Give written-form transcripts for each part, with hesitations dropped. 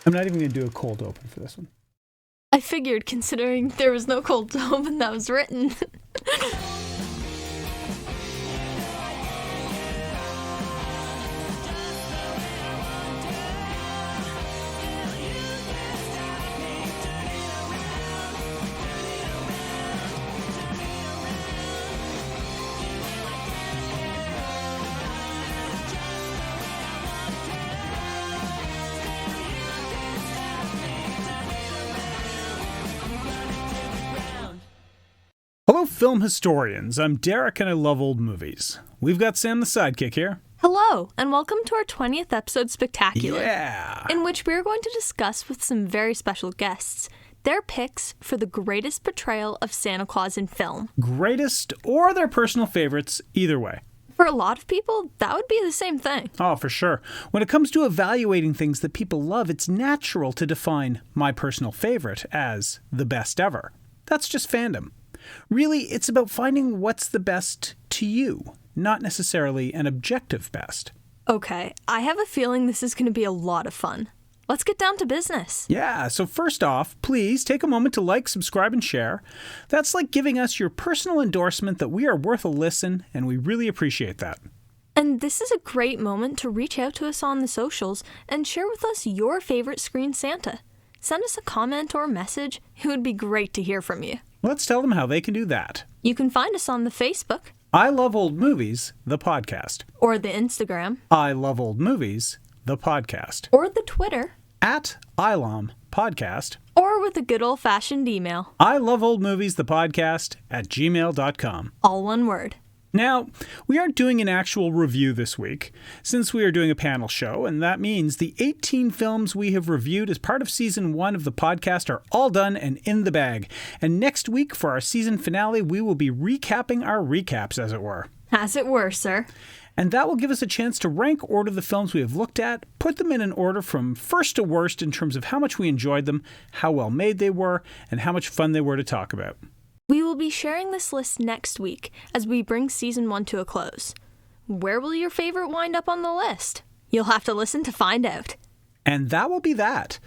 I'm not even going to do a cold open for this one. I figured, considering there was no cold open that was written. Hello, film historians. I'm Derek and I love old movies. We've got Sam the sidekick here. Hello, and welcome to our 20th episode spectacular. Yeah! In which we're going to discuss with some very special guests their picks for the greatest portrayal of Santa Claus in film. Greatest or their personal favorites, either way. For a lot of people, that would be the same thing. Oh, for sure. When it comes to evaluating things that people love, it's natural to define my personal favorite as the best ever. That's just fandom. Really, it's about finding what's the best to you, not necessarily an objective best. Okay, I have a feeling this is going to be a lot of fun. Let's get down to business. Yeah, so first off, please take a moment to like, subscribe, and share. That's like giving us your personal endorsement that we are worth a listen, and we really appreciate that. And this is a great moment to reach out to us on the socials and share with us your favorite Screen Santa. Send us a comment or a message. It would be great to hear from you. Let's tell them how they can do that. You can find us on the Facebook. I Love Old Movies, the podcast. Or the Instagram. I Love Old Movies, the podcast. Or the Twitter. At ILOM podcast. Or with a good old-fashioned email. I Love Old Movies, the podcast at gmail.com. All one word. Now, we aren't doing an actual review this week, since we are doing a panel show, and that means the 18 films we have reviewed as part of Season 1 of the podcast are all done and in the bag. And next week, for our season finale, we will be recapping our recaps, as it were. As it were, sir. And that will give us a chance to rank order the films we have looked at, put them in an order from first to worst in terms of how much we enjoyed them, how well made they were, and how much fun they were to talk about. We will be sharing this list next week as we bring Season 1 to a close. Where will your favorite wind up on the list? You'll have to listen to find out. And that will be that.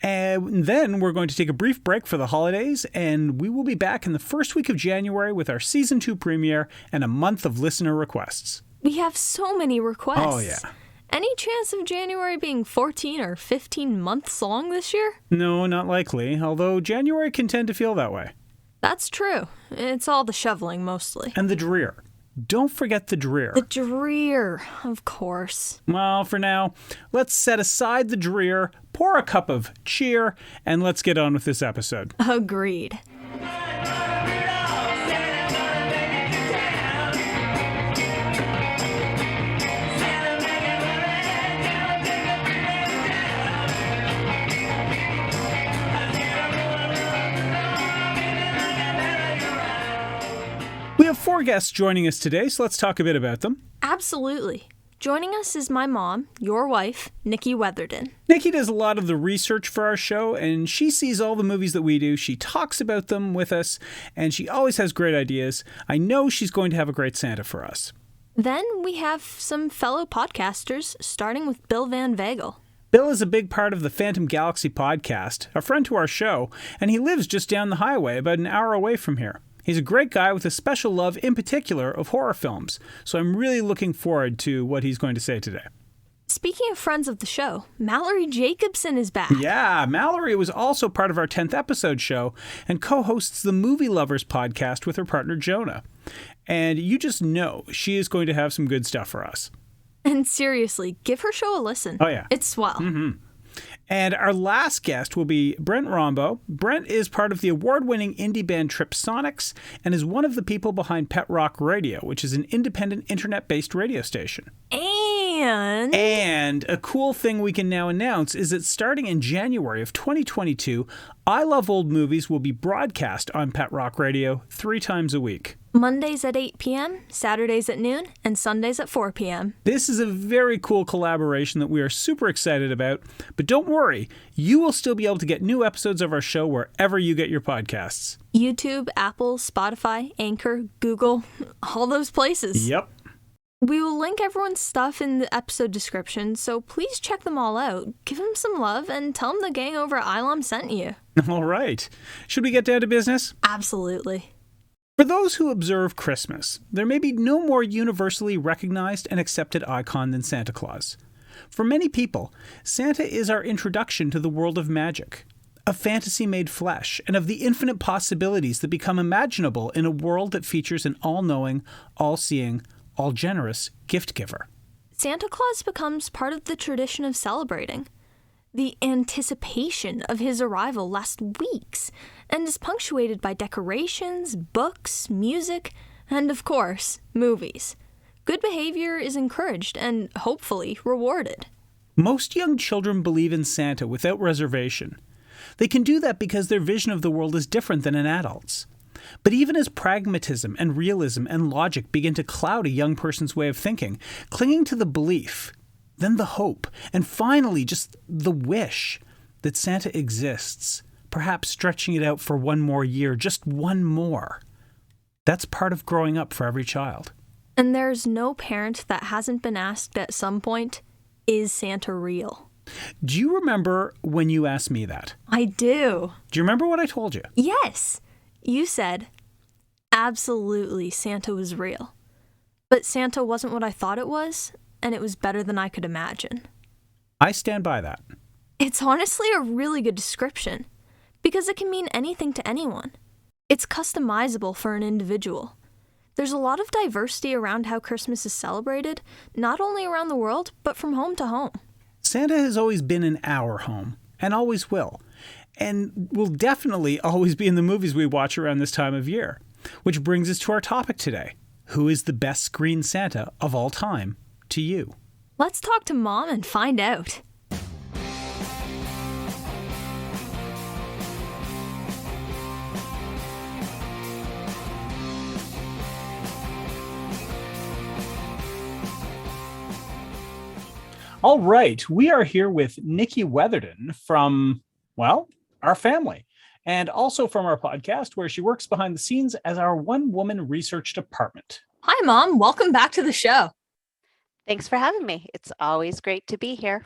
And then we're going to take a brief break for the holidays, and we will be back in the first week of January with our Season 2 premiere and a month of listener requests. We have so many requests. Oh, yeah. Any chance of January being 14 or 15 months long this year? No, not likely, although January can tend to feel that way. That's true. It's all the shoveling, mostly. And the drear. Don't forget the drear. The drear, of course. Well, for now, let's set aside the drear, pour a cup of cheer, and let's get on with this episode. Agreed. We have 4 guests joining us today, so let's talk a bit about them. Absolutely. Joining us is my mom, your wife, Nikki Weatherden. Nikki does a lot of the research for our show, and she sees all the movies that we do. She talks about them with us, and she always has great ideas. I know she's going to have a great Santa for us. Then we have some fellow podcasters, starting with Bill Van Veghel. Bill is a big part of the Phantom Galaxy podcast, a friend to our show, and he lives just down the highway, about an hour away from here. He's a great guy with a special love, in particular, of horror films, so I'm really looking forward to what he's going to say today. Speaking of friends of the show, Mallory Jacobson is back. Yeah, Mallory was also part of our 10th episode show and co-hosts the Movie Lovers podcast with her partner Jonah. And you just know she is going to have some good stuff for us. And seriously, give her show a listen. Oh, yeah. It's swell. Mm-hmm. And our last guest will be Brent Rombough. Brent is part of the award-winning indie band Tripsonics and is one of the people behind Pet Rock Radio, which is an independent internet-based radio station. And a cool thing we can now announce is that starting in January of 2022, I Love Old Movies will be broadcast on Pet Rock Radio 3 times a week. Mondays at 8 p.m., Saturdays at noon, and Sundays at 4 p.m. This is a very cool collaboration that we are super excited about. But don't worry, you will still be able to get new episodes of our show wherever you get your podcasts. YouTube, Apple, Spotify, Anchor, Google, all those places. Yep. We will link everyone's stuff in the episode description, so please check them all out. Give them some love and tell them the gang over at ILOM sent you. All right. Should we get down to business? Absolutely. For those who observe Christmas, there may be no more universally recognized and accepted icon than Santa Claus. For many people, Santa is our introduction to the world of magic, a fantasy made flesh, and of the infinite possibilities that become imaginable in a world that features an all-knowing, all-seeing, all-generous gift giver. Santa Claus becomes part of the tradition of celebrating. The anticipation of his arrival lasts weeks and is punctuated by decorations, books, music, and of course, movies. Good behavior is encouraged and hopefully rewarded. Most young children believe in Santa without reservation. They can do that because their vision of the world is different than an adult's. But even as pragmatism and realism and logic begin to cloud a young person's way of thinking, clinging to the belief, then the hope, and finally just the wish that Santa exists, perhaps stretching it out for one more year, just one more. That's part of growing up for every child. And there's no parent that hasn't been asked at some point, is Santa real? Do you remember when you asked me that? I do. Do you remember what I told you? Yes. You said, absolutely, Santa was real. But Santa wasn't what I thought it was, and it was better than I could imagine. I stand by that. It's honestly a really good description, because it can mean anything to anyone. It's customizable for an individual. There's a lot of diversity around how Christmas is celebrated, not only around the world, but from home to home. Santa has always been in our home, and always will. And will definitely always be in the movies we watch around this time of year. Which brings us to our topic today. Who is the best screen Santa of all time to you? Let's talk to Mom and find out. All right, we are here with Nikki Weatherden from, well, our family, and also from our podcast where she works behind the scenes as our one-woman research department. Hi, Mom. Welcome back to the show. Thanks for having me. It's always great to be here.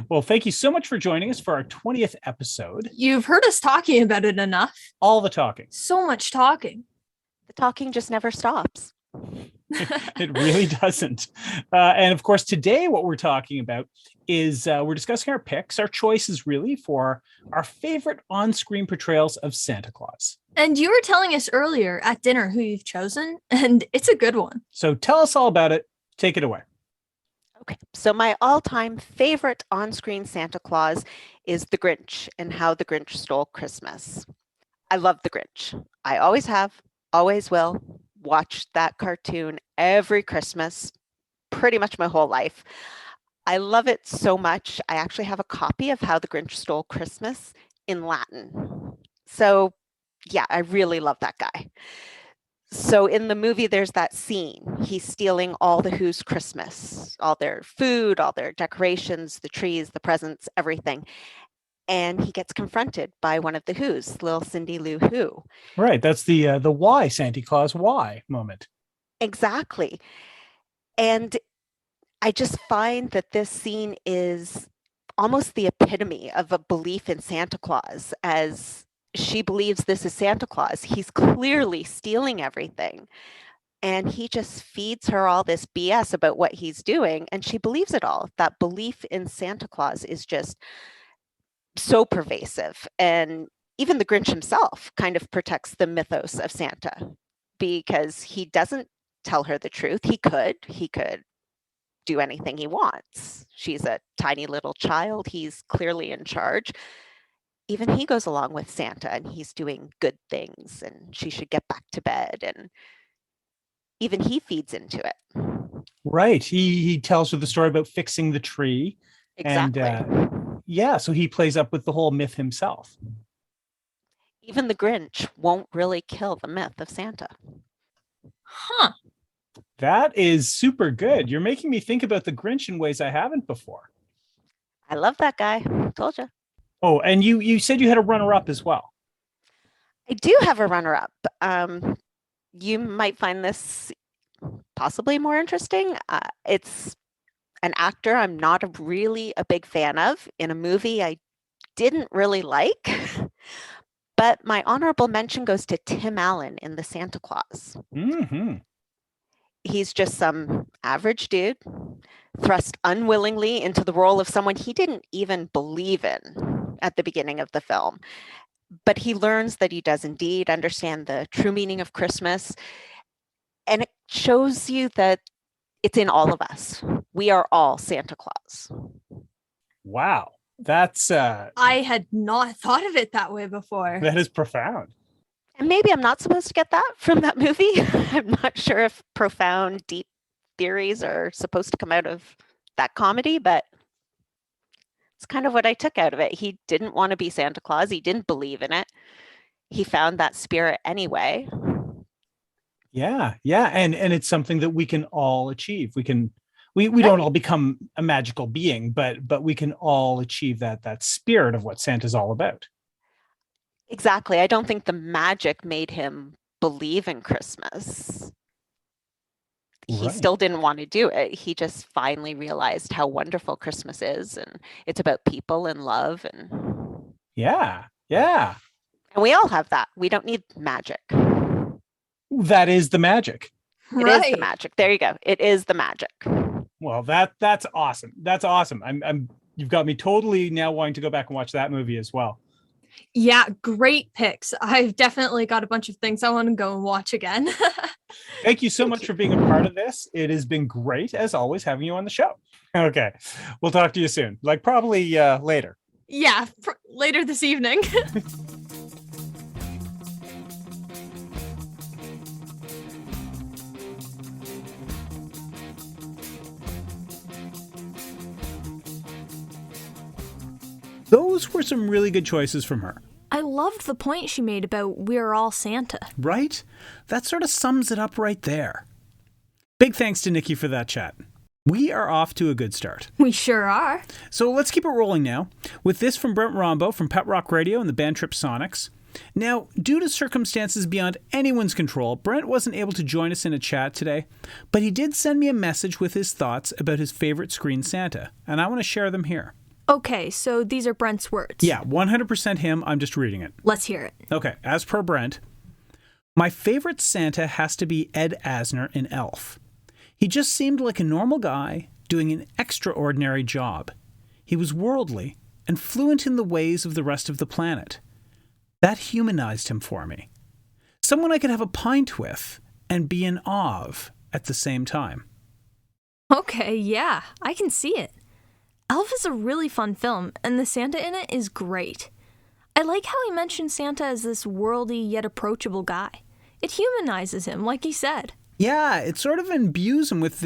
Well, thank you so much for joining us for our 20th episode. You've heard us talking about it enough. All the talking. So much talking. The talking just never stops. It really doesn't. And of course, today what we're talking about is we're discussing our picks, our choices really for our favorite on-screen portrayals of Santa Claus. And you were telling us earlier at dinner who you've chosen, and it's a good one. So tell us all about it. Take it away. Okay, so my all-time favorite on-screen Santa Claus is The Grinch and How the Grinch Stole Christmas. I love The Grinch. I always have, always will. Watch that cartoon every Christmas, pretty much my whole life. I love it so much. I actually have a copy of How the Grinch Stole Christmas in Latin. So yeah, I really love that guy. So in the movie, there's that scene. He's stealing all the Who's Christmas, all their food, all their decorations, the trees, the presents, everything. And he gets confronted by one of the Who's, little Cindy Lou Who. Right. That's the why Santa Claus why moment. Exactly. And I just find that this scene is almost the epitome of a belief in Santa Claus, as she believes this is Santa Claus. He's clearly stealing everything. And he just feeds her all this BS about what he's doing. And she believes it all. That belief in Santa Claus is just so pervasive. And even the Grinch himself kind of protects the mythos of Santa because he doesn't tell her the truth. He could do anything he wants. She's a tiny little child. He's clearly in charge. Even he goes along with Santa and he's doing good things and she should get back to bed. And even he feeds into it. Right. He tells her the story about fixing the tree. Exactly. And, yeah, so he plays up with the whole myth himself. Even the Grinch won't really kill the myth of Santa. Huh. That is super good. You're making me think about the Grinch in ways I haven't before. I love that guy. Told you. Oh, and you said you had a runner-up as well. I do have a runner-up. You might find this possibly more interesting. It's an actor I'm not really a big fan of in a movie I didn't really like. But my honorable mention goes to Tim Allen in The Santa Claus. Mm-hmm. He's just some average dude thrust unwillingly into the role of someone he didn't even believe in at the beginning of the film. But he learns that he does indeed understand the true meaning of Christmas. And it shows you that it's in all of us. We are all Santa Claus. Wow. That's I had not thought of it that way before. that is profound. And maybe I'm not supposed to get that from that movie. I'm not sure if profound, deep theories are supposed to come out of that comedy, but it's kind of what I took out of it. He didn't want to be Santa Claus. He didn't believe in it. He found that spirit anyway. Yeah. And it's something that we can all achieve. We don't all become a magical being, but we can all achieve that spirit of what Santa's all about. Exactly. I don't think the magic made him believe in Christmas. He Right. still didn't want to do it. He just finally realized how wonderful Christmas is, and it's about people and love, and Yeah. we all have that. We don't need magic. That is the magic. It is the magic. There you go. It is the magic. Well, that's awesome. That's awesome. You've got me totally now wanting to go back and watch that movie as well. Yeah, great picks. I've definitely got a bunch of things I want to go and watch again. Thank you so much for being a part of this. It has been great, as always, having you on the show. Okay. We'll talk to you soon. Like probably later. Yeah, later this evening. Those were some really good choices from her. I loved the point she made about we're all Santa. Right? That sort of sums it up right there. Big thanks to Nikki for that chat. We are off to a good start. We sure are. So let's keep it rolling now with this from Brent Rombough from Pet Rock Radio and the band Trip Sonics. Now, due to circumstances beyond anyone's control, Brent wasn't able to join us in a chat today, but he did send me a message with his thoughts about his favorite Screen Santa, and I want to share them here. Okay, so these are Brent's words. Yeah, 100% him. I'm just reading it. Let's hear it. Okay, as per Brent, my favorite Santa has to be Ed Asner in Elf. He just seemed like a normal guy doing an extraordinary job. He was worldly and fluent in the ways of the rest of the planet. That humanized him for me. Someone I could have a pint with and be in awe of at the same time. Okay, yeah, I can see it. Elf is a really fun film, and the Santa in it is great. I like how he mentioned Santa as this worldly yet approachable guy. It humanizes him, like he said. Yeah, it sort of imbues him with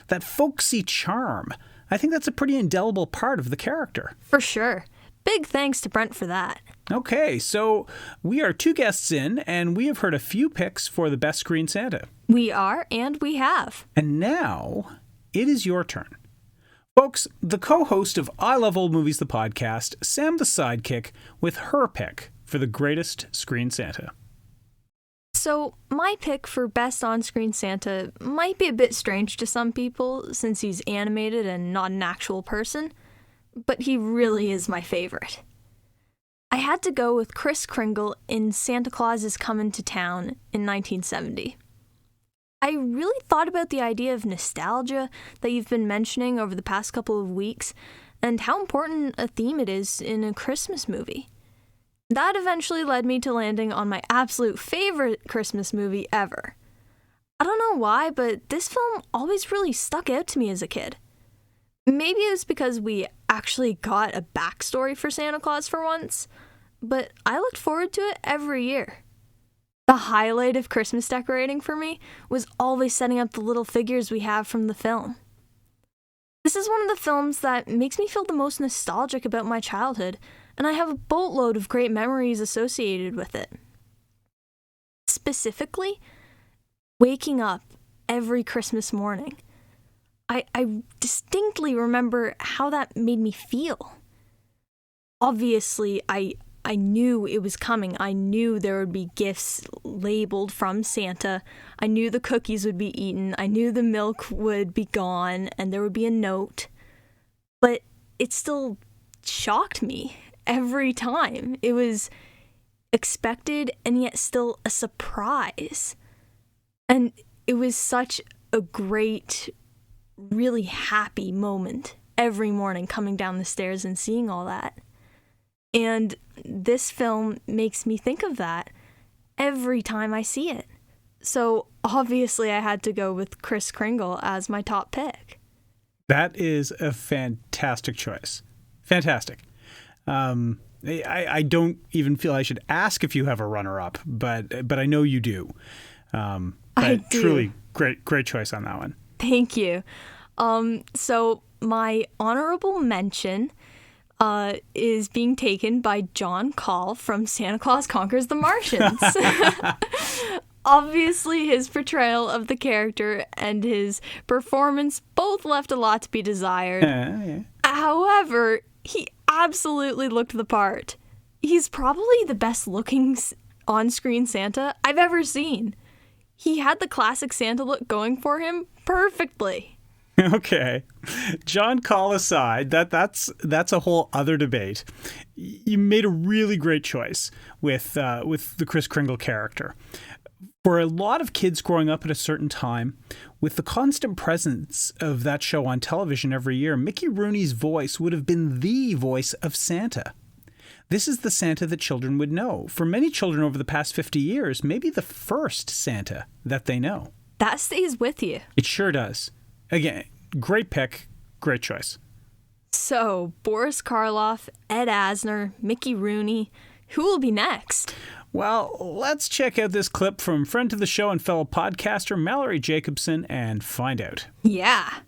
that folksy charm. I think that's a pretty indelible part of the character. For sure. Big thanks to Brent for that. Okay, so we are 2 guests in, and we have heard a few picks for the best Screen Santa. We are, and we have. And now, it is your turn. Folks, the co-host of I Love Old Movies, the podcast, Sam the Sidekick, with her pick for the greatest Screen Santa. So, my pick for best on-screen Santa might be a bit strange to some people since he's animated and not an actual person, but he really is my favorite. I had to go with Kris Kringle in Santa Claus is Comin' to Town in 1970. I really thought about the idea of nostalgia that you've been mentioning over the past couple of weeks and how important a theme it is in a Christmas movie. That eventually led me to landing on my absolute favorite Christmas movie ever. I don't know why, but this film always really stuck out to me as a kid. Maybe it was because we actually got a backstory for Santa Claus for once, but I looked forward to it every year. The highlight of Christmas decorating for me was always setting up the little figures we have from the film. This is one of the films that makes me feel the most nostalgic about my childhood, and I have a boatload of great memories associated with it. Specifically, waking up every Christmas morning. I distinctly remember how that made me feel. Obviously, I I knew it was coming. I knew there would be gifts labeled from Santa. I knew the cookies would be eaten. I knew the milk would be gone and there would be a note. But it still shocked me every time. It was expected and yet still a surprise. And it was such a great, really happy moment every morning coming down the stairs and seeing all that. And this film makes me think of that every time I see it. So obviously I had to go with Kris Kringle as my top pick. That is a fantastic choice. Fantastic. I don't even feel I should ask if you have a runner-up, but I know you do. I do. Truly great choice on that one. Thank you. So my honorable mention is being taken by John Call from Santa Claus Conquers the Martians. Obviously, his portrayal of the character and his performance both left a lot to be desired. Yeah. However, he absolutely looked the part. He's probably the best looking on-screen Santa I've ever seen. He had the classic Santa look going for him perfectly. Okay. John Call aside, that's a whole other debate. You made a really great choice with the Kris Kringle character. For a lot of kids growing up at a certain time, with the constant presence of that show on television every year, Mickey Rooney's voice would have been the voice of Santa. This is the Santa that children would know. For many children over the past 50 years, maybe the first Santa that they know. That stays with you. It sure does. Again, great pick, great choice. So, Boris Karloff, Ed Asner, Mickey Rooney, who will be next? Well, let's check out this clip from friend to the show and fellow podcaster Mallory Jacobson and find out. Yeah.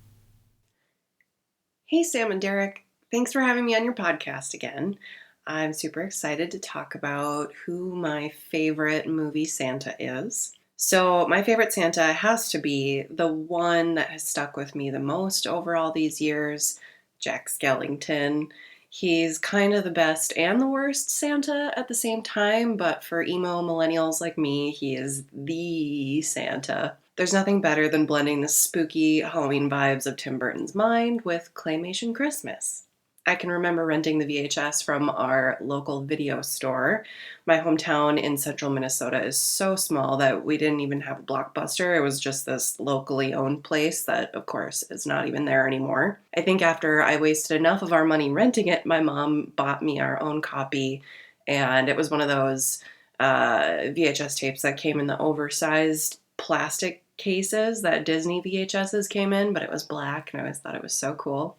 Hey, Sam and Derek. Thanks for having me on your podcast again. I'm super excited to talk about who my favorite movie Santa is. So my favorite Santa has to be the one that has stuck with me the most over all these years, Jack Skellington. He's kind of the best and the worst Santa at the same time, but for emo millennials like me, he is the Santa. There's nothing better than blending the spooky Halloween vibes of Tim Burton's Mind with Claymation Christmas. I can remember renting the VHS from our local video store. My hometown in central Minnesota is so small that we didn't even have a Blockbuster. It was just this locally owned place that, of course, is not even there anymore. I think after I wasted enough of our money renting it, my mom bought me our own copy, and it was one of those VHS tapes that came in the oversized plastic cases that Disney VHSs came in, but it was black, and I always thought it was so cool.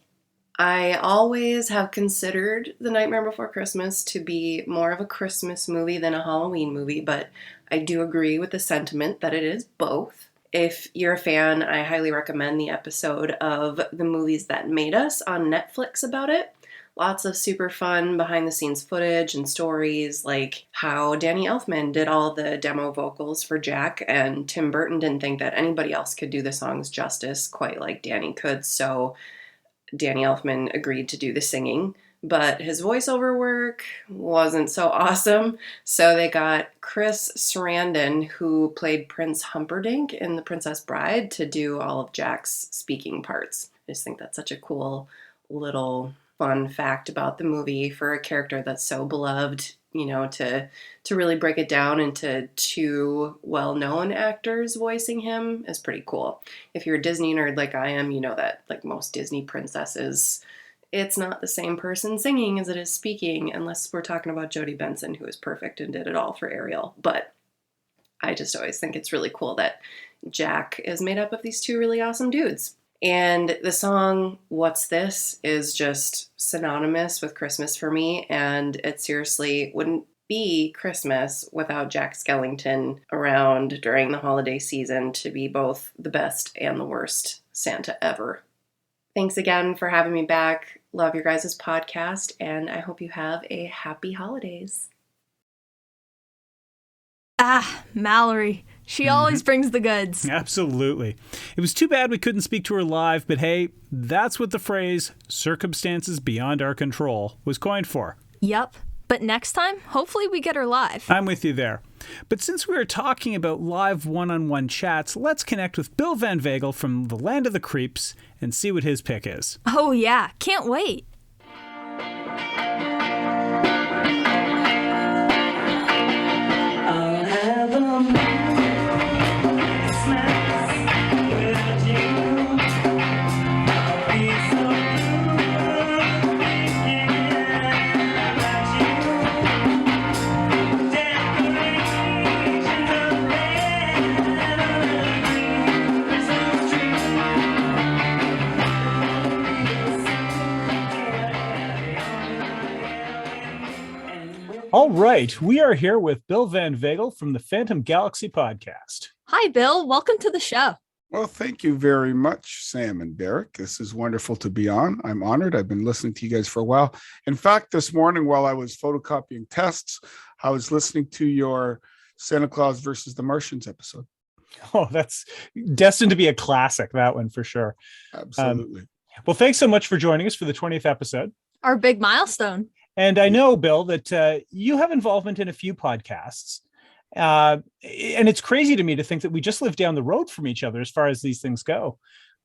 I always have considered The Nightmare Before Christmas to be more of a Christmas movie than a Halloween movie, but I do agree with the sentiment that it is both. If you're a fan, I highly recommend the episode of The Movies That Made Us on Netflix about it. Lots of super fun behind-the-scenes footage and stories, like how Danny Elfman did all the demo vocals for Jack, and Tim Burton didn't think that anybody else could do the songs justice quite like Danny could, so Danny Elfman agreed to do the singing, but his voiceover work wasn't so awesome, so they got Chris Sarandon, who played Prince Humperdinck in The Princess Bride, to do all of Jack's speaking parts. I just think that's such a cool little fun fact about the movie for a character that's so beloved, you know, to really break it down into two well-known actors voicing him is pretty cool. If you're a Disney nerd like I am, you know that, like most Disney princesses, it's not the same person singing as it is speaking, unless we're talking about Jodie Benson, who is perfect and did it all for Ariel. But I just always think it's really cool that Jack is made up of these two really awesome dudes. And the song, What's This, is just synonymous with Christmas for me, and it seriously wouldn't be Christmas without Jack Skellington around during the holiday season to be both the best and the worst Santa ever. Thanks again for having me back. Love your guys' podcast, and I hope you have a happy holidays. Mallory. She always brings the goods. Absolutely. It was too bad we couldn't speak to her live, but hey, that's what the phrase circumstances beyond our control was coined for. Yup. But next time, hopefully we get her live. I'm with you there. But since we are talking about live one-on-one chats, let's connect with Bill Van Veghel from the Land of the Creeps and see what his pick is. Oh yeah, can't wait. All right, we are here with Bill Van Veghel from the Phantom Galaxy podcast. Hi, Bill. Welcome to the show. Well, thank you very much, Sam and Derek. This is wonderful to be on. I'm honored. I've been listening to you guys for a while. In fact, this morning while I was photocopying tests, I was listening to your Santa Claus versus the Martians episode. Oh, that's destined to be a classic, that one for sure. Absolutely. Well, thanks so much for joining us for the 20th episode. Our big milestone. And I know, Bill, that you have involvement in a few podcasts. And it's crazy to me to think that we just live down the road from each other as far as these things go.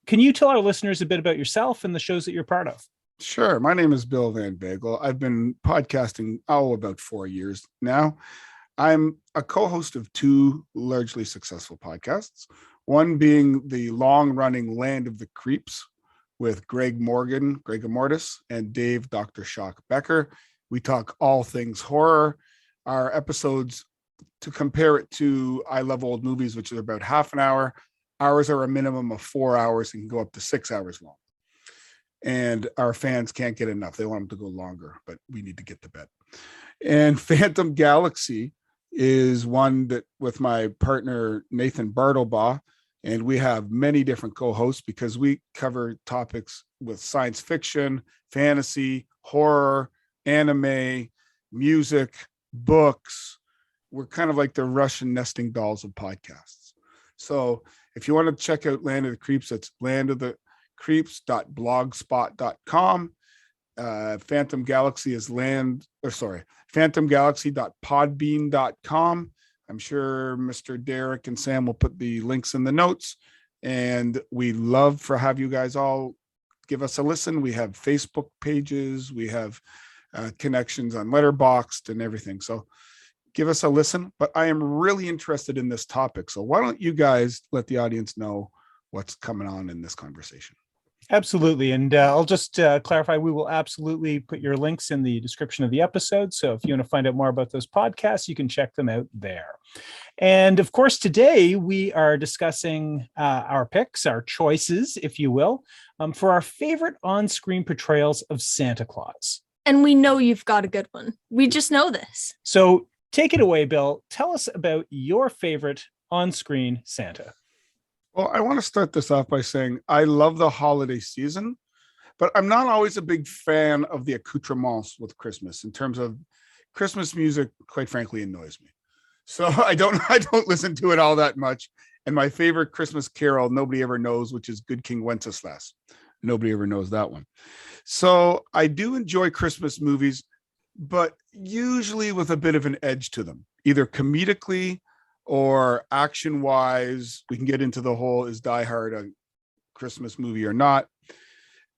Can you tell our listeners a bit about yourself and the shows that you're part of? Sure. My name is Bill Van Veghel. I've been podcasting, about 4 years now. I'm a co-host of two largely successful podcasts, one being the long-running Land of the Creeps with Greg Immortus, and Dave Dr. Shock Becker. We talk all things horror. Our episodes, to compare it to I Love Old Movies, which are about half an hour, ours are a minimum of 4 hours and can go up to 6 hours long. And our fans can't get enough. They want them to go longer, but we need to get to bed. And Phantom Galaxy is one that with my partner, Nathan Bartlebaugh, and we have many different co-hosts because we cover topics with science fiction, fantasy, horror, anime, music, books. We're kind of like the Russian nesting dolls of podcasts. So if you want to check out Land of the Creeps, it's landofthecreeps.blogspot.com. Phantom Galaxy is phantomgalaxy.podbean.com. I'm sure Mr. Derek and Sam will put the links in the notes, and we love for have you guys all give us a listen. We have Facebook pages, we have connections on Letterboxd and everything. So give us a listen, but I am really interested in this topic. So why don't you guys let the audience know what's coming on in this conversation? Absolutely. And I'll just clarify, we will absolutely put your links in the description of the episode. So if you want to find out more about those podcasts, you can check them out there. And of course, today we are discussing our picks, our choices, if you will, for our favorite on-screen portrayals of Santa Claus. And we know you've got a good one. We just know this. So take it away, Bill. Tell us about your favorite on-screen Santa. Well, I want to start this off by saying I love the holiday season, but I'm not always a big fan of the accoutrements with Christmas. In terms of Christmas music, quite frankly, annoys me. So I don't listen to it all that much. And my favorite Christmas carol, nobody ever knows, which is Good King Wenceslas. Nobody ever knows that one. So I do enjoy Christmas movies, but usually with a bit of an edge to them, either comedically or action-wise. We can get into the whole, is Die Hard a Christmas movie or not,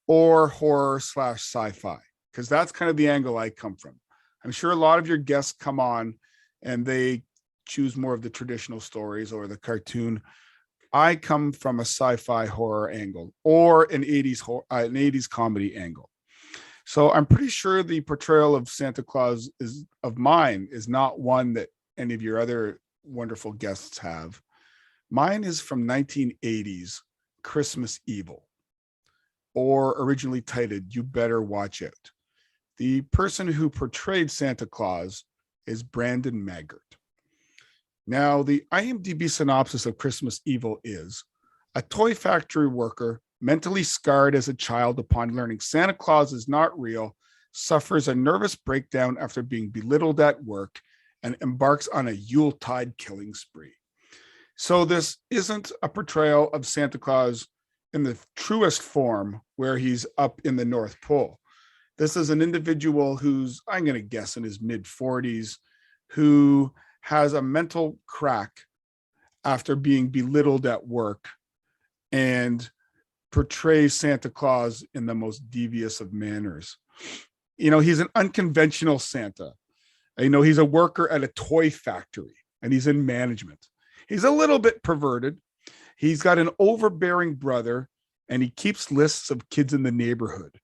or horror/sci-fi, because that's kind of the angle I come from. I'm sure a lot of your guests come on and they choose more of the traditional stories or the cartoon. I come from a sci-fi horror angle or an 80s comedy angle. So I'm pretty sure the portrayal of Santa Claus is not one that any of your other wonderful guests have. Mine is from 1980s Christmas Evil, or originally titled You Better Watch Out. The person who portrayed Santa Claus is Brandon Maggart. Now, the IMDb synopsis of Christmas Evil is: a toy factory worker, mentally scarred as a child upon learning Santa Claus is not real, suffers a nervous breakdown after being belittled at work and embarks on a Yuletide killing spree. So this isn't a portrayal of Santa Claus in the truest form where he's up in the North Pole. This is an individual who's, I'm going to guess, in his mid-40s, who has a mental crack after being belittled at work and portrays Santa Claus in the most devious of manners. He's an unconventional Santa. He's a worker at a toy factory and he's in management. He's a little bit perverted. He's got an overbearing brother and he keeps lists of kids in the neighborhood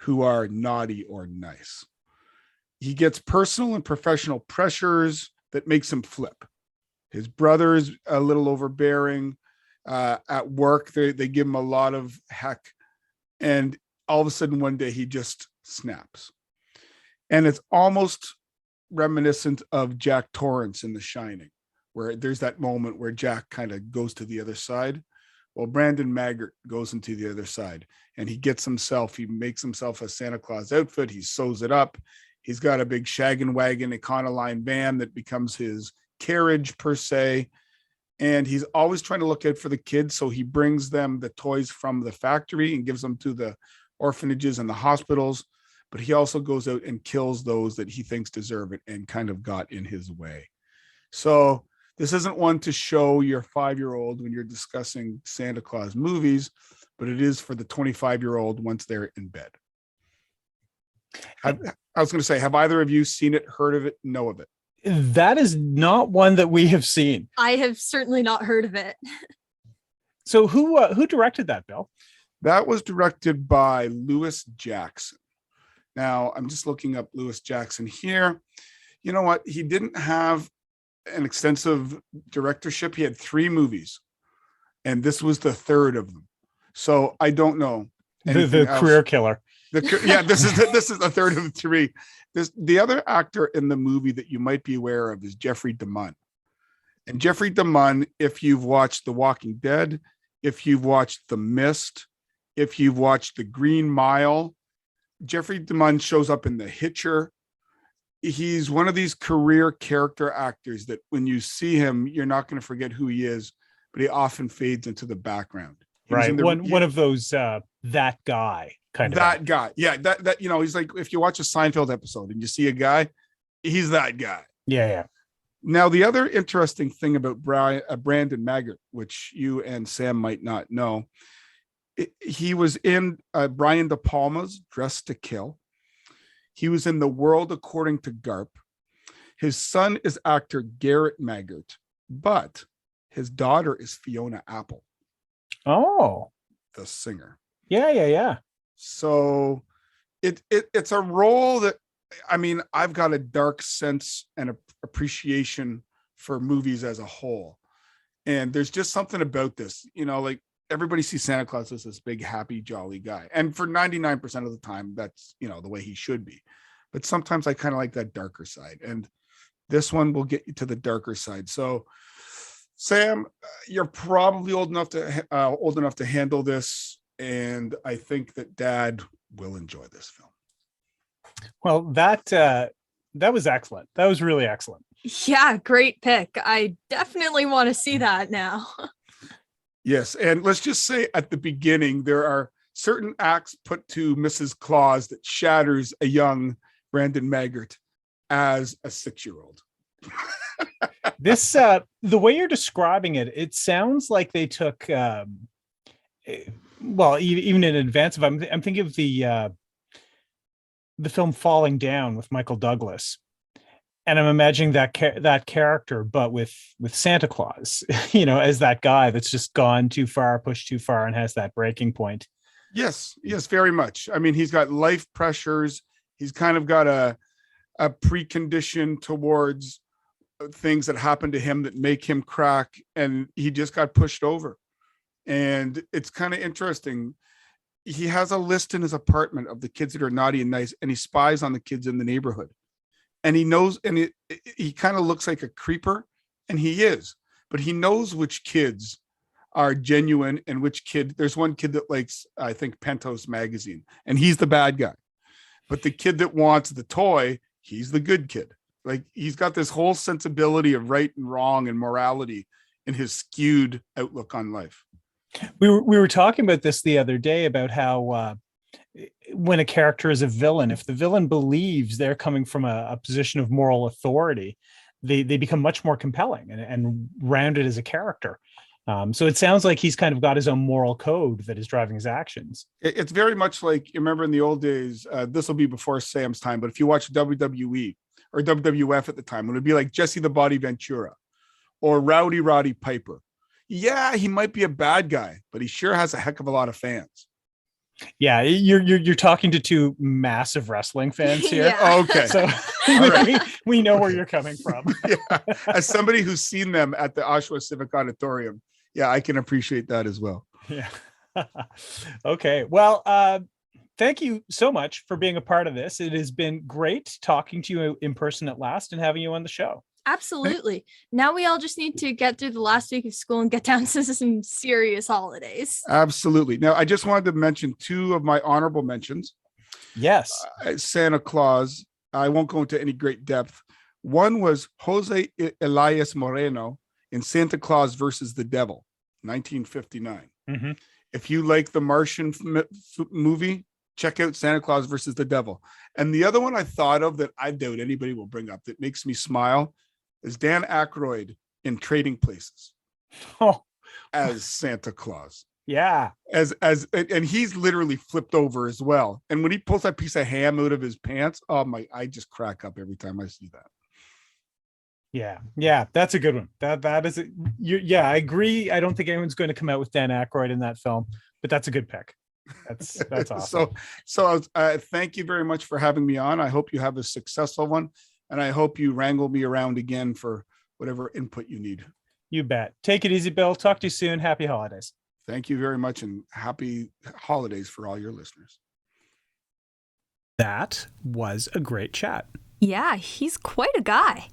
who are naughty or nice. He gets personal and professional pressures that makes him flip. His brother is a little overbearing. At work, they give him a lot of heck. And all of a sudden, one day, he just snaps. And it's almost reminiscent of Jack Torrance in The Shining, where there's that moment where Jack kind of goes to the other side. Well, Brandon Maggart goes into the other side and he makes himself a Santa Claus outfit. He sews it up. He's got a big shaggin' wagon, Econoline van that becomes his carriage per se. And he's always trying to look out for the kids. So he brings them the toys from the factory and gives them to the orphanages and the hospitals. But he also goes out and kills those that he thinks deserve it and kind of got in his way. So this isn't one to show your 5-year-old when you're discussing Santa Claus movies, but it is for the 25-year-old once they're in bed. I was going to say, have either of you seen it, heard of it, know of it? That is not one that we have seen. I have certainly not heard of it. So who directed that, Bill? That was directed by Lewis Jackson. Now, I'm just looking up Lewis Jackson here. You know what? He didn't have an extensive directorship. He had 3 movies, and this was the 3rd of them. So I don't know. The career killer. This is the 3rd of 3. The other actor in the movie that you might be aware of is Jeffrey DeMunn. And Jeffrey DeMunn, if you've watched The Walking Dead, if you've watched The Mist, if you've watched The Green Mile, Jeffrey DeMunn shows up in The Hitcher. He's one of these career character actors that when you see him, you're not going to forget who he is, but he often fades into the background. Right. One of those, that guy kind of. That guy. Yeah. That, he's like, if you watch a Seinfeld episode and you see a guy, he's that guy. Yeah. Now, the other interesting thing about Brandon Maggart, which you and Sam might not know, he was in Brian De Palma's Dressed to Kill. He was in The World According to Garp. His son is actor Garrett Maggart, but his daughter is Fiona Apple. Oh, the singer. Yeah. So it's a role that, I mean, I've got a dark sense and appreciation for movies as a whole. And there's just something about this, like everybody sees Santa Claus as this big, happy, jolly guy. And for 99% of the time, that's, the way he should be. But sometimes I kind of like that darker side. And this one will get you to the darker side. So Sam, you're probably old enough to handle this. And I think that Dad will enjoy this film. Well, that was excellent. That was really excellent. Yeah, great pick. I definitely want to see that now. Yes, and let's just say at the beginning, there are certain acts put to Mrs. Claus that shatters a young Brandon Maggart as a 6-year-old. This, the way you're describing it, it sounds like they took, even in advance of, I'm thinking of the film Falling Down with Michael Douglas. And I'm imagining that character, but with Santa Claus, as that guy that's just gone too far, pushed too far, and has that breaking point. Yes, very much. I mean, he's got life pressures. He's kind of got a precondition towards things that happen to him that make him crack, and he just got pushed over. And it's kind of interesting. He has a list in his apartment of the kids that are naughty and nice, and he spies on the kids in the neighborhood. And he knows, and he kind of looks like a creeper, and he is, but he knows which kids are genuine and which kid. There's one kid that likes, I think, Pentos magazine, and he's the bad guy. But the kid that wants the toy, he's the good kid. Like, he's got this whole sensibility of right and wrong and morality in his skewed outlook on life. We were talking about this the other day about how when a character is a villain, if the villain believes they're coming from a position of moral authority, they become much more compelling and rounded as a character. So it sounds like he's kind of got his own moral code that is driving his actions. It's very much like, you remember in the old days, this will be before Sam's time, but if you watch WWE or WWF at the time, it would be like Jesse the Body Ventura or Rowdy Roddy Piper. Yeah, he might be a bad guy, but he sure has a heck of a lot of fans. Yeah, you're talking to two massive wrestling fans here. Yeah. Oh, okay. So we know where you're coming from. Yeah. As somebody who's seen them at the Oshawa Civic Auditorium, yeah, I can appreciate that as well. Yeah. Okay. Well, thank you so much for being a part of this. It has been great talking to you in person at last and having you on the show. Absolutely. Now we all just need to get through the last week of school and get down to some serious holidays. Absolutely. Now, I just wanted to mention two of my honorable mentions. Yes. Santa Claus. I won't go into any great depth. One was Jose Elias Moreno in Santa Claus versus the Devil, 1959. Mm-hmm. If you like the Martian movie, check out Santa Claus versus the Devil. And the other one I thought of that I doubt anybody will bring up that makes me smile is Dan Aykroyd in Trading Places as Santa Claus. Yeah. And he's literally flipped over as well. And when he pulls that piece of ham out of his pants, I just crack up every time I see that. Yeah, that's a good one. That is I agree. I don't think anyone's going to come out with Dan Aykroyd in that film, but that's a good pick. That's awesome. So thank you very much for having me on. I hope you have a successful one, and I hope you wrangle me around again for whatever input you need. You bet. Take it easy, Bill. Talk to you soon. Happy holidays. Thank you very much, and happy holidays for all your listeners. That was a great chat. Yeah, he's quite a guy.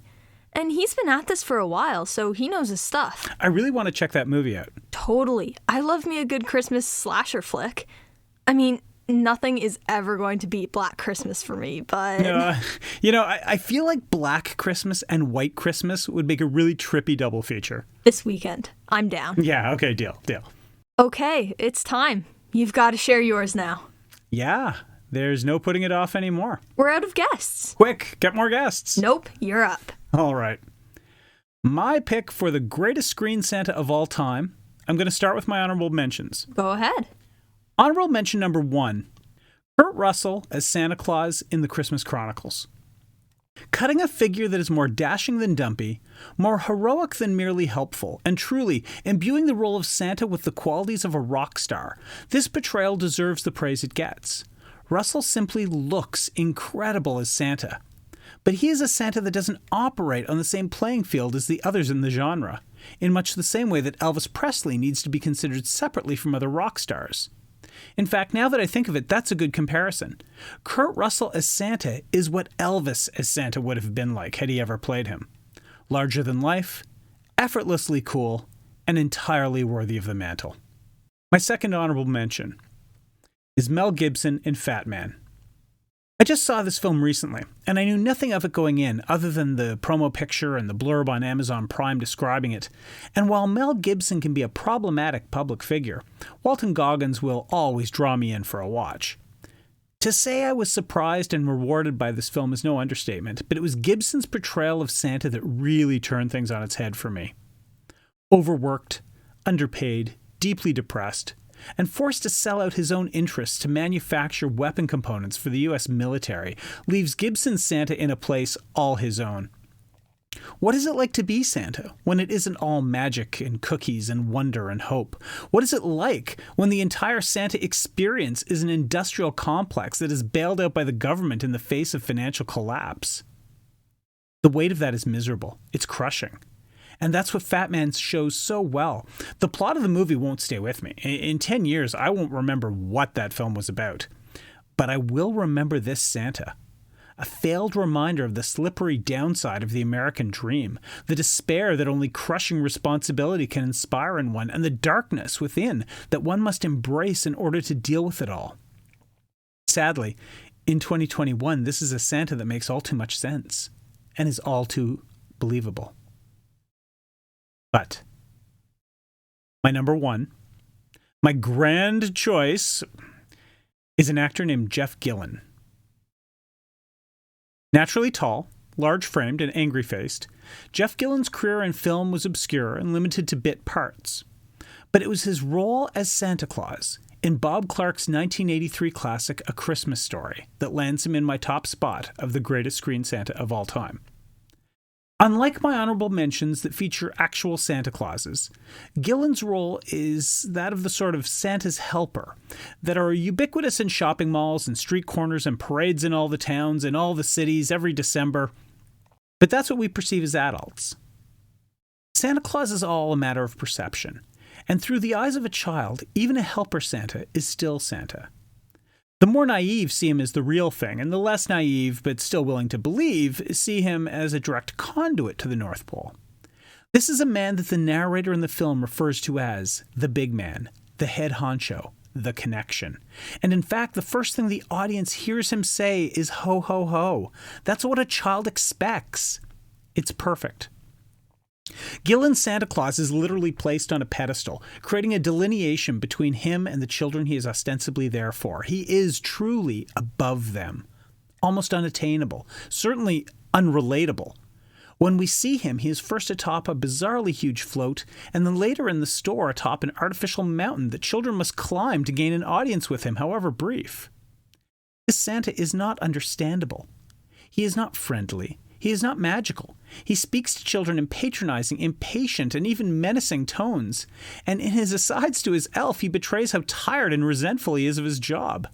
And he's been at this for a while, so he knows his stuff. I really want to check that movie out. Totally. I love me a good Christmas slasher flick. I mean, nothing is ever going to beat Black Christmas for me, but... I feel like Black Christmas and White Christmas would make a really trippy double feature. This weekend. I'm down. Yeah, okay, deal. Okay, it's time. You've got to share yours now. Yeah, there's no putting it off anymore. We're out of guests. Quick, get more guests. Nope, you're up. All right. My pick for the greatest screen Santa of all time, I'm going to start with my honorable mentions. Go ahead. Honorable mention number 1, Kurt Russell as Santa Claus in The Christmas Chronicles. Cutting a figure that is more dashing than dumpy, more heroic than merely helpful, and truly imbuing the role of Santa with the qualities of a rock star, this portrayal deserves the praise it gets. Russell simply looks incredible as Santa. But he is a Santa that doesn't operate on the same playing field as the others in the genre, in much the same way that Elvis Presley needs to be considered separately from other rock stars. In fact, now that I think of it, that's a good comparison. Kurt Russell as Santa is what Elvis as Santa would have been like had he ever played him. Larger than life, effortlessly cool, and entirely worthy of the mantle. My second honorable mention is Mel Gibson in Fat Man. I just saw this film recently, and I knew nothing of it going in other than the promo picture and the blurb on Amazon Prime describing it. And while Mel Gibson can be a problematic public figure, Walton Goggins will always draw me in for a watch. To say I was surprised and rewarded by this film is no understatement, but it was Gibson's portrayal of Santa that really turned things on its head for me. Overworked, underpaid, deeply depressed, and forced to sell out his own interests to manufacture weapon components for the US military leaves Gibson's Santa in a place all his own. What is it like to be Santa when it isn't all magic and cookies and wonder and hope? What is it like when the entire Santa experience is an industrial complex that is bailed out by the government in the face of financial collapse? The weight of that is miserable. It's crushing. And that's what Fat Man shows so well. The plot of the movie won't stay with me. In 10 years, I won't remember what that film was about. But I will remember this Santa. A failed reminder of the slippery downside of the American dream, the despair that only crushing responsibility can inspire in one, and the darkness within that one must embrace in order to deal with it all. Sadly, in 2021, this is a Santa that makes all too much sense and is all too believable. But my number 1, my grand choice, is an actor named Jeff Gillen. Naturally tall, large-framed, and angry-faced, Jeff Gillen's career in film was obscure and limited to bit parts. But it was his role as Santa Claus in Bob Clark's 1983 classic A Christmas Story that lands him in my top spot of the greatest screen Santa of all time. Unlike my honorable mentions that feature actual Santa Clauses, Gillen's role is that of the sort of Santa's helper that are ubiquitous in shopping malls and street corners and parades in all the towns and all the cities every December. But that's what we perceive as adults. Santa Claus is all a matter of perception, and through the eyes of a child, even a helper Santa is still Santa. The more naive see him as the real thing, and the less naive, but still willing to believe, see him as a direct conduit to the North Pole. This is a man that the narrator in the film refers to as the big man, the head honcho, the connection. And in fact, the first thing the audience hears him say is ho, ho, ho. That's what a child expects. It's perfect. Gillen's Santa Claus is literally placed on a pedestal, creating a delineation between him and the children he is ostensibly there for. He is truly above them, almost unattainable, certainly unrelatable. When we see him, he is first atop a bizarrely huge float, and then later in the store atop an artificial mountain that children must climb to gain an audience with him, however brief. This Santa is not understandable. He is not friendly. He is not magical. He speaks to children in patronizing, impatient, and even menacing tones. And in his asides to his elf, he betrays how tired and resentful he is of his job.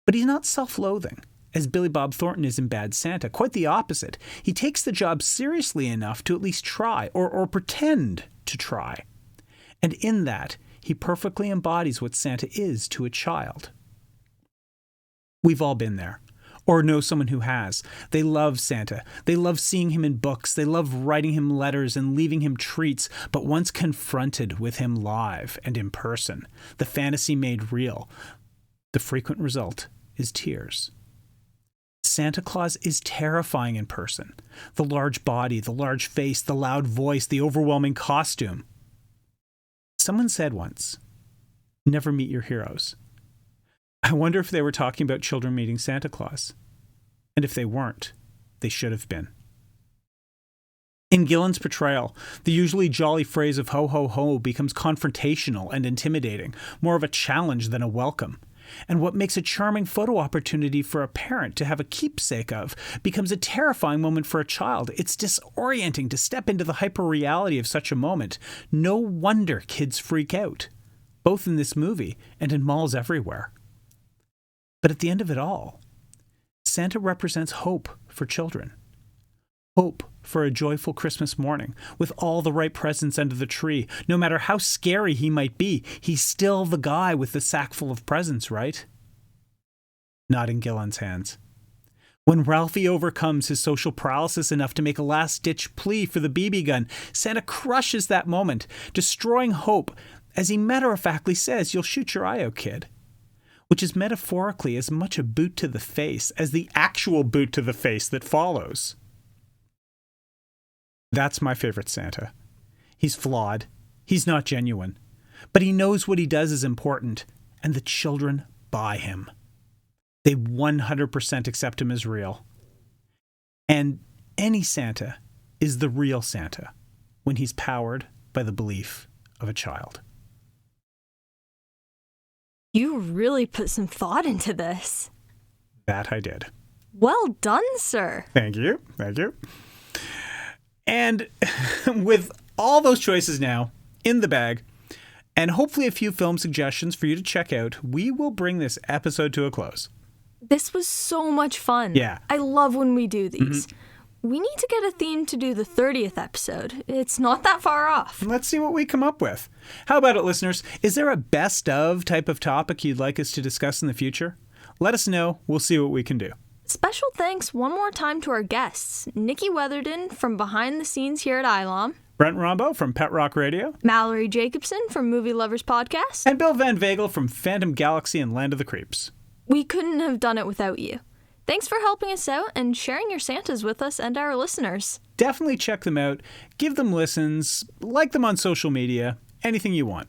But he's not self-loathing, as Billy Bob Thornton is in Bad Santa. Quite the opposite. He takes the job seriously enough to at least try, or pretend to try. And in that, he perfectly embodies what Santa is to a child. We've all been there. Or know someone who has. They love Santa. They love seeing him in books. They love writing him letters and leaving him treats. But once confronted with him live and in person, the fantasy made real, the frequent result is tears. Santa Claus is terrifying in person. The large body, the large face, the loud voice, the overwhelming costume. Someone said once, never meet your heroes. I wonder if they were talking about children meeting Santa Claus. And if they weren't, they should have been. In Gillen's portrayal, the usually jolly phrase of ho ho ho becomes confrontational and intimidating, more of a challenge than a welcome. And what makes a charming photo opportunity for a parent to have a keepsake of becomes a terrifying moment for a child. It's disorienting to step into the hyper-reality of such a moment. No wonder kids freak out, both in this movie and in malls everywhere. But at the end of it all, Santa represents hope for children. Hope for a joyful Christmas morning with all the right presents under the tree. No matter how scary he might be, he's still the guy with the sack full of presents, right? Not in Gillen's hands. When Ralphie overcomes his social paralysis enough to make a last-ditch plea for the BB gun, Santa crushes that moment, destroying hope, as he matter-of-factly says, "You'll shoot your eye out, kid." Which is metaphorically as much a boot to the face as the actual boot to the face that follows. That's my favorite Santa. He's flawed. He's not genuine. But he knows what he does is important, and the children buy him. They 100% accept him as real. And any Santa is the real Santa when he's powered by the belief of a child. You really put some thought into this. That I did. Well done, sir. Thank you. Thank you. And with all those choices now in the bag, and hopefully a few film suggestions for you to check out, we will bring this episode to a close. This was so much fun. Yeah. I love when we do these. We need to get a theme to do the 30th episode. It's not that far off. Let's see what we come up with. How about it, listeners? Is there a best of type of topic you'd like us to discuss in the future? Let us know. We'll see what we can do. Special thanks one more time to our guests, Nikki Weatherden from behind the scenes here at ILOM, Brent Rombough from Pet Rock Radio, Mallory Jacobson from Movie Lovers Podcast, and Bill Van Veghel from Phantom Galaxy and Land of the Creeps. We couldn't have done it without you. Thanks for helping us out and sharing your Santas with us and our listeners. Definitely check them out, give them listens, like them on social media, anything you want.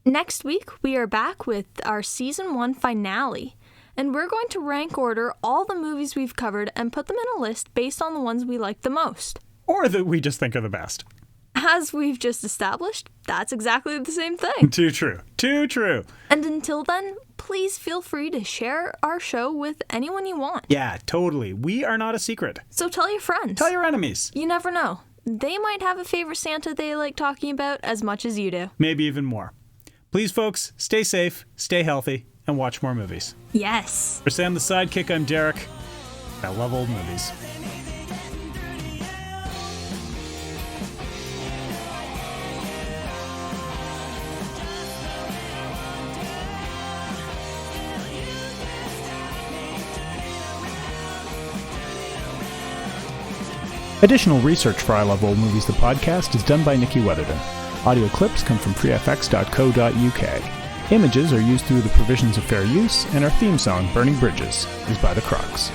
Next week, we are back with our Season 1 finale, and we're going to rank order all the movies we've covered and put them in a list based on the ones we like the most. Or that we just think are the best. As we've just established, that's exactly the same thing. Too true. Too true. And until then, please feel free to share our show with anyone you want. Yeah, totally. We are not a secret. So tell your friends. Tell your enemies. You never know. They might have a favorite Santa they like talking about as much as you do. Maybe even more. Please, folks, stay safe, stay healthy, and watch more movies. Yes. For Sam the Sidekick, I'm Derek. I love old movies. Additional research for I Love Old Movies, the podcast, is done by Nikki Weatherden. Audio clips come from freefx.co.uk. Images are used through the provisions of fair use, and our theme song, Burning Bridges, is by The Crocs.